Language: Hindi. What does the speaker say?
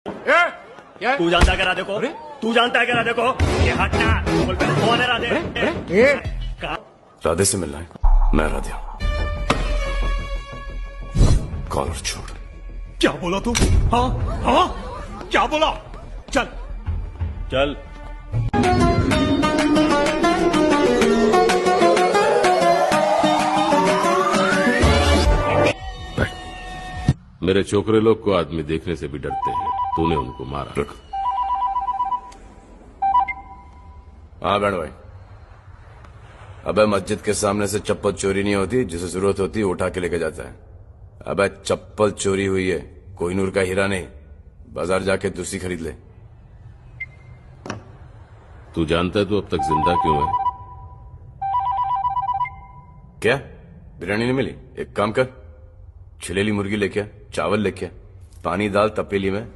क्या है? तू जानता है क्या राधे को? अरे? तू जानता है क्या राधे को? ये हटना। बोल पहले कौन है राधे? राधे से मिलना है। मैं राधे हूं। कॉलर छोड़। क्या बोला तू? हाँ हाँ क्या बोला? चल चल। मेरे छोकरे लोग को आदमी देखने से भी डरते हैं। तूने उनको मारा। रुक। हाँ बैंड भाई। अबे मस्जिद के सामने से चप्पल चोरी नहीं होती, जिसे जरूरत होती है उठा के लेके जाता है। अबे चप्पल चोरी हुई है, कोहिनूर का हीरा नहीं। बाजार जाके दूसरी खरीद ले। तू जानता है तू अब तक जिंदा क्यों है? क्या बिरयानी नहीं मिली? एक काम कर, छिलेली मुर्गी लेके आ, चावल लेके आ, पानी डाल तपेली में,